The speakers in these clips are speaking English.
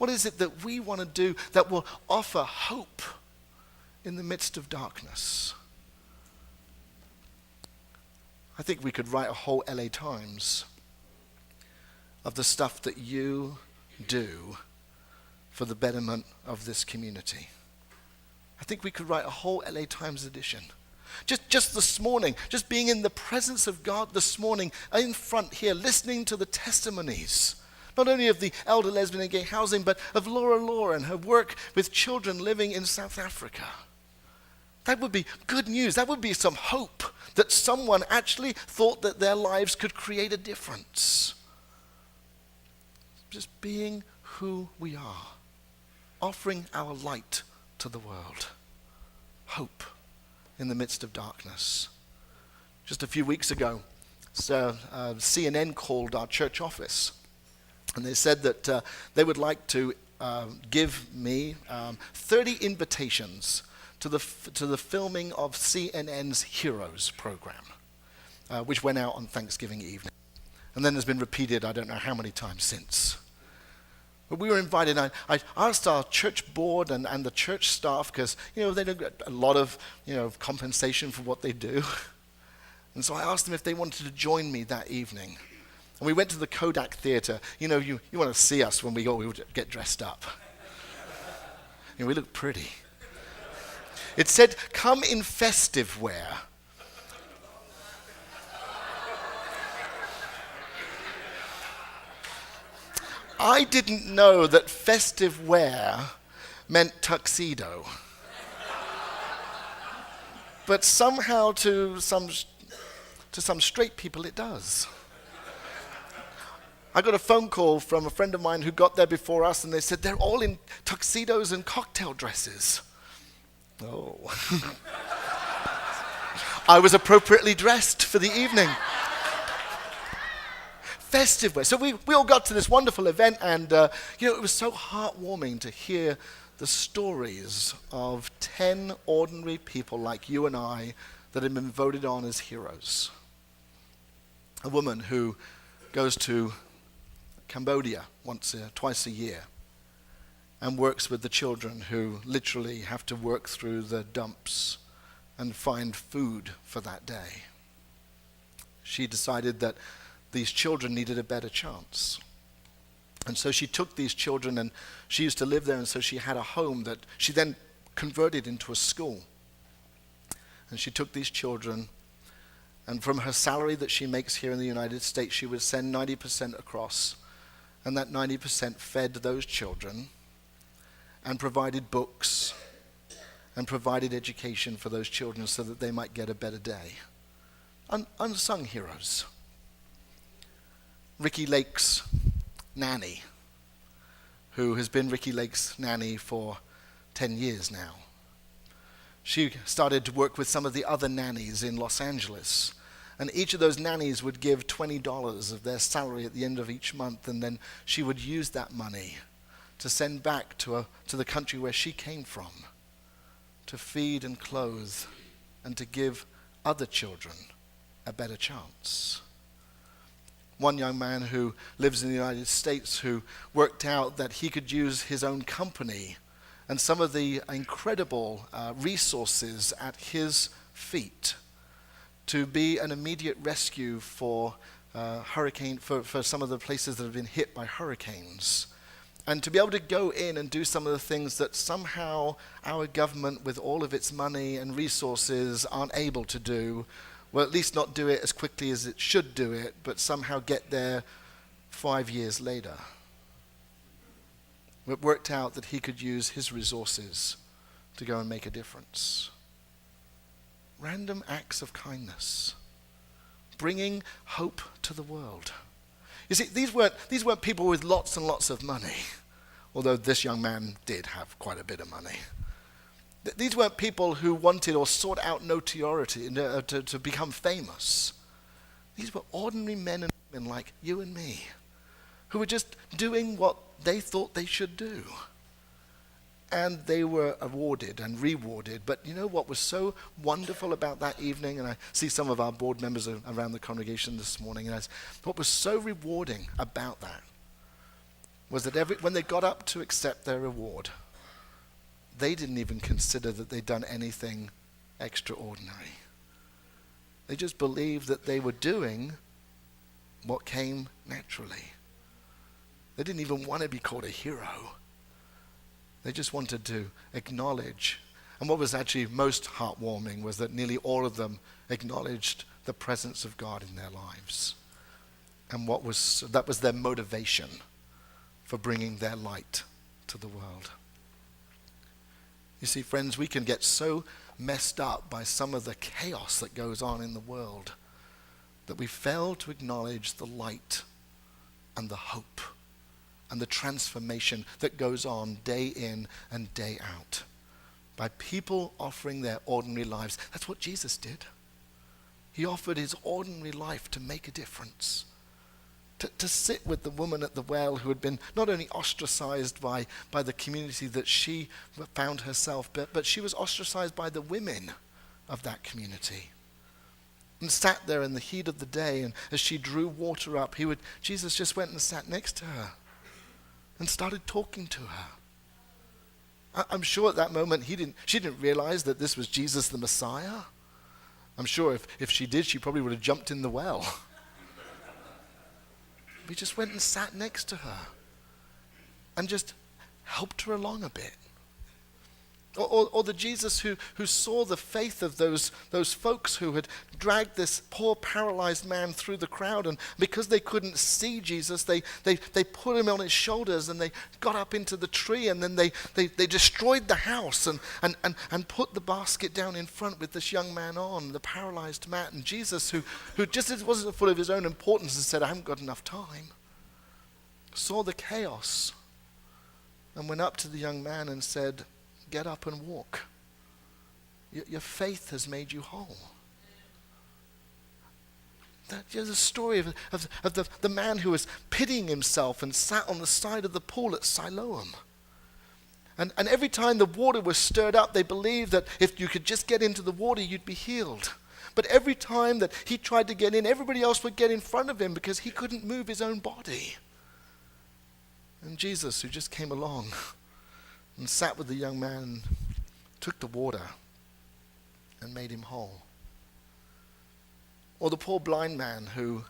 What is it that we want to do that will offer hope in the midst of darkness? I think we could write a whole LA Times of the stuff that you do for the betterment of this community. I think we could write a whole LA Times edition. Just this morning, just being in the presence of God this morning, in front here, listening to the testimonies, not only of the elder lesbian and gay housing, but of Laura and her work with children living in South Africa. That would be good news. That would be some hope that someone actually thought that their lives could create a difference. Just being who we are, offering our light to the world. Hope in the midst of darkness. Just a few weeks ago, CNN called our church office, and they said that they would like to give me 30 invitations to the filming of CNN's Heroes program, which went out on Thanksgiving evening. And then has been repeated I don't know how many times since. But we were invited. I asked our church board and the church staff, because they don't get a lot of compensation for what they do. And so I asked them if they wanted to join me that evening. And we went to the Kodak Theater. You want to see us when we get dressed up. We look pretty. It said, "Come in festive wear." I didn't know that festive wear meant tuxedo. But somehow to some straight people it does. I got a phone call from a friend of mine who got there before us, and they said they're all in tuxedos and cocktail dresses. Oh. I was appropriately dressed for the evening. Festive wear. So we all got to this wonderful event, and it was so heartwarming to hear the stories of 10 ordinary people like you and I that had been voted on as heroes. A woman who goes to Cambodia twice a year and works with the children who literally have to work through the dumps and find food for that day. She decided that these children needed a better chance. And so she took these children, and she used to live there, and so she had a home that she then converted into a school. And she took these children, and from her salary that she makes here in the United States, she would send 90% across, and that 90% fed those children and provided books and provided education for those children so that they might get a better day. Unsung heroes. Ricky Lake's nanny, who has been Ricky Lake's nanny for 10 years now. She started to work with some of the other nannies in Los Angeles, and each of those nannies would give $20 of their salary at the end of each month, and then she would use that money to send back to the country where she came from, to feed and clothe and to give other children a better chance. One young man who lives in the United States who worked out that he could use his own company and some of the incredible resources at his feet to be an immediate rescue for for some of the places that have been hit by hurricanes, and to be able to go in and do some of the things that somehow our government, with all of its money and resources, aren't able to do. Well, at least not do it as quickly as it should do it, but somehow get there 5 years later. It worked out that he could use his resources to go and make a difference. Random acts of kindness, bringing hope to the world. You see, these weren't people with lots and lots of money, although this young man did have quite a bit of money. These weren't people who wanted or sought out notoriety to become famous. These were ordinary men and women like you and me, who were just doing what they thought they should do. And they were awarded and rewarded. But you know what was so wonderful about that evening? And I see some of our board members around the congregation this morning. And what was so rewarding about that was that when they got up to accept their reward, they didn't even consider that they'd done anything extraordinary. They just believed that they were doing what came naturally. They didn't even want to be called a hero. They just wanted to acknowledge. And what was actually most heartwarming was that nearly all of them acknowledged the presence of God in their lives. And that was their motivation for bringing their light to the world. You see, friends, we can get so messed up by some of the chaos that goes on in the world that we fail to acknowledge the light and the hope and the transformation that goes on day in and day out by people offering their ordinary lives. That's what Jesus did. He offered his ordinary life to make a difference. To sit with the woman at the well who had been not only ostracized by the community that she found herself, but she was ostracized by the women of that community. And sat there in the heat of the day, and as she drew water up, Jesus just went and sat next to her and started talking to her. I'm sure at that moment she didn't realize that this was Jesus the Messiah. I'm sure if she did, she probably would have jumped in the well. He just went and sat next to her and just helped her along a bit. Or the Jesus who saw the faith of those folks who had dragged this poor paralyzed man through the crowd, and because they couldn't see Jesus, they put him on his shoulders and they got up into the tree, and then they destroyed the house and put the basket down in front with this young man on, the paralyzed man. And Jesus, who just wasn't full of his own importance and said, I haven't got enough time, saw the chaos and went up to the young man and said, get up and walk. Your faith has made you whole. There's a story of the man who was pitying himself and sat on the side of the pool at Siloam. And every time the water was stirred up, they believed that if you could just get into the water, you'd be healed. But every time that he tried to get in, everybody else would get in front of him because he couldn't move his own body. And Jesus, who just came along and sat with the young man, took the water and made him whole. Or the poor blind man who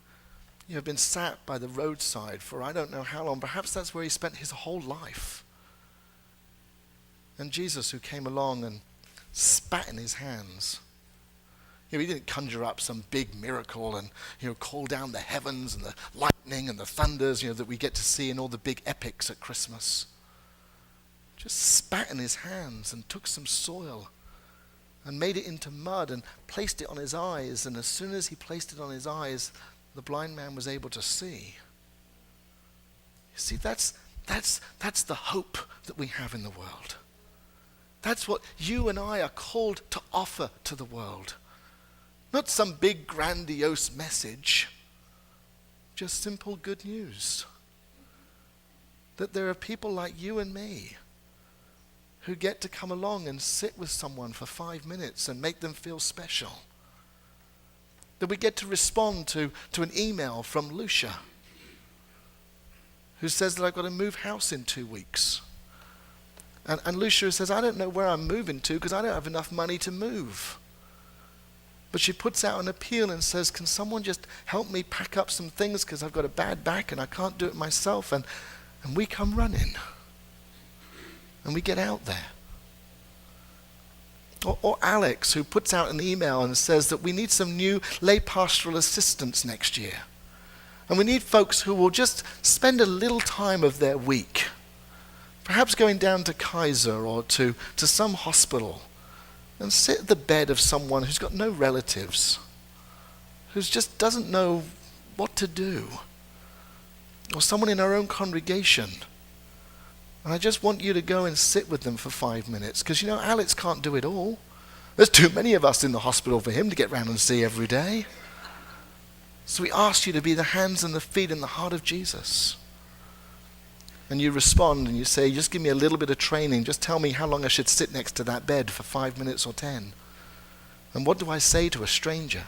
had been sat by the roadside for I don't know how long. Perhaps that's where he spent his whole life. And Jesus, who came along and spat in his hands. He didn't conjure up some big miracle and call down the heavens and the lightning and the thunders that we get to see in all the big epics at Christmas. Just spat in his hands and took some soil and made it into mud and placed it on his eyes. And as soon as he placed it on his eyes, the blind man was able to see. You see, that's the hope that we have in the world. That's what you and I are called to offer to the world. Not some big grandiose message, just simple good news. That there are people like you and me who get to come along and sit with someone for 5 minutes and make them feel special. That we get to respond to an email from Lucia, who says that I've got to move house in 2 weeks. And Lucia says, I don't know where I'm moving to because I don't have enough money to move. But she puts out an appeal and says, can someone just help me pack up some things because I've got a bad back and I can't do it myself. And we come running. And we get out there. Or Alex, who puts out an email and says that we need some new lay pastoral assistants next year. And we need folks who will just spend a little time of their week, perhaps going down to Kaiser or to some hospital, and sit at the bed of someone who's got no relatives, who just doesn't know what to do, or someone in our own congregation. And I just want you to go and sit with them for 5 minutes. Because, Alex can't do it all. There's too many of us in the hospital for him to get round and see every day. So we ask you to be the hands and the feet and the heart of Jesus. And you respond and you say, just give me a little bit of training. Just tell me how long I should sit next to that bed for 5 minutes or 10. And what do I say to a stranger?